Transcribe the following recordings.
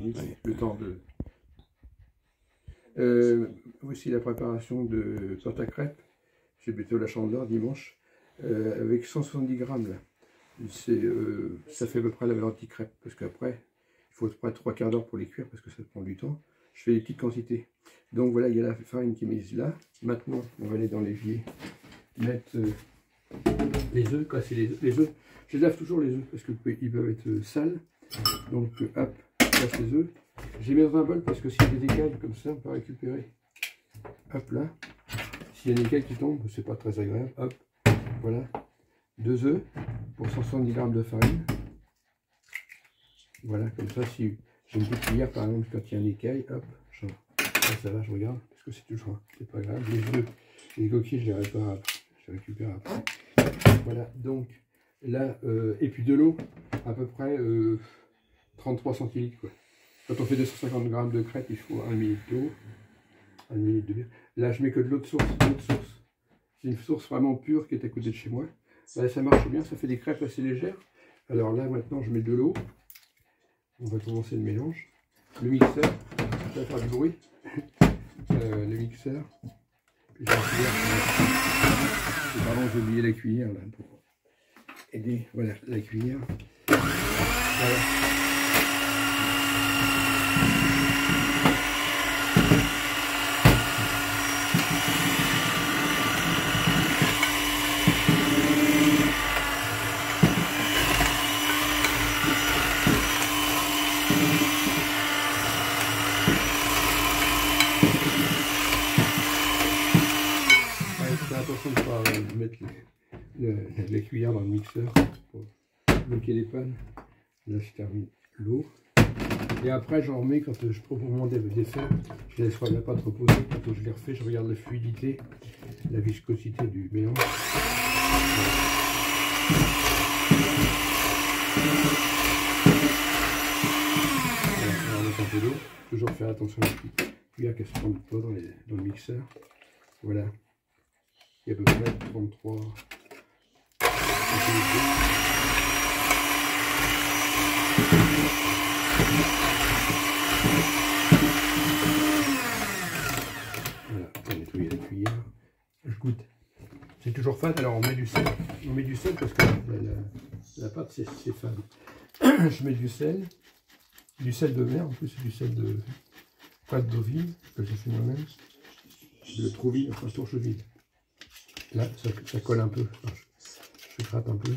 minutes, le temps de... Voici la préparation de tarte à crêpes chez Béto La Chandeleur dimanche, avec 170 grammes là. Ça fait à peu près la valeur de crêpes, parce qu'après il faut à peu près 3/4 d'heure pour les cuire parce que ça prend du temps. Je fais des petites quantités. Donc voilà, il y a la farine qui est mise là. Maintenant on va aller dans l'évier mettre les œufs, casser les œufs. Je lave toujours les œufs parce qu'ils peuvent être sales. Donc hop, je casse les œufs. Je les mets dans un bol parce que s'il y a des écailles comme ça, on peut récupérer. Hop là. S'il y a des écailles qui tombent, c'est pas très agréable. Hop, voilà. 2 œufs pour 170 grammes de farine. Voilà, comme ça, si j'ai une petite cuillère par exemple, quand il y a une écaille, hop, ça va, je regarde, parce que c'est toujours, c'est pas grave. Les œufs, les coquilles, je les répare après, je les récupère après. Voilà, donc là, et puis de l'eau, à peu près 33 centilitres, quoi. Quand on fait 250 grammes de crêpes, il faut 1 minute d'eau, 1 minute de bière. Là, je mets que de l'eau de source. C'est une source vraiment pure qui est à côté de chez moi. Là, ça marche bien, ça fait des crêpes assez légères. Alors là, maintenant, je mets de l'eau. On va commencer le mélange. Le mixeur, ça va faire du bruit. Le mixeur. Puis pardon, j'ai oublié la cuillère là pour aider. Voilà, la cuillère. Voilà. Attention de ne pas mettre la cuillère dans le mixeur pour bloquer les pannes. Là je termine l'eau. Et après j'en remets quand je trouve au moment de défaire. Je laisse la pâte reposer. Quand je les refais, je regarde la fluidité, la viscosité du mélange. Voilà, on va mettre un peu d'eau. Toujours faire attention à la cuillère qu'elle se prenne pas dans le mixeur. Voilà. Il y a à peu près 33. Voilà, on va nettoyer la cuillère. Je goûte. C'est toujours fade, alors on met du sel. On met du sel parce que la pâte c'est fade. Je mets du sel de mer, en plus c'est du sel de pâte bovine, que j'ai fait moi-même. De Trouville, enfin tourche vide. Là, ça colle un peu. Enfin, je gratte un peu.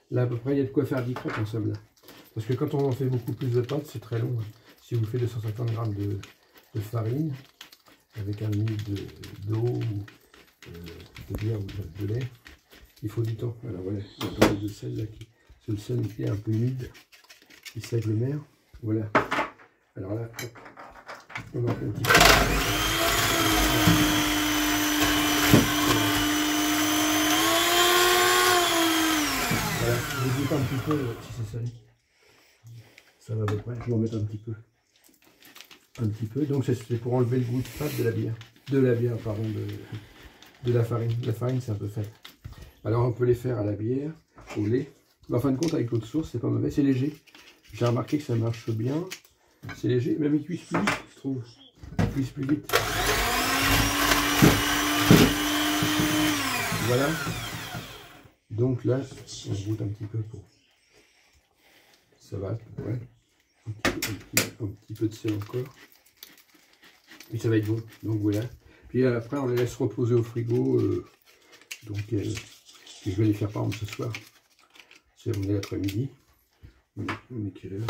Là, à peu près, il y a de quoi faire 10 crêpes en somme là. Parce que quand on en fait beaucoup plus de pâte, c'est très long. Si vous faites 250 grammes de farine, avec 1 minute d'eau, ou de bière ou de lait, il faut du temps. Alors voilà, il y a un peu de sel là, c'est le sel qui est un peu humide, qui sèche le mer. Voilà. Alors là, hop, on en fait un petit peu. Voilà, je vous goûte un petit peu si c'est salé. Ça va à peu près, je vais en mettre un petit peu. Un petit peu, donc c'est pour enlever le goût de fade de la bière. De la bière, pardon, de la farine. La farine, c'est un peu fade. Alors on peut les faire à la bière, au lait. Mais en fin de compte, avec l'eau de source, c'est pas mauvais, c'est léger. J'ai remarqué que ça marche bien. C'est léger, même ils cuisent plus vite, je trouve. Ils cuisent plus vite. Voilà. Donc là, on goûte un petit peu pour... Ça va, ouais. Un petit peu de sel encore. Et ça va être bon. Donc voilà. Puis après, on les laisse reposer au frigo. Donc, je vais les faire par exemple ce soir. On est l'après-midi. On est quelle heure?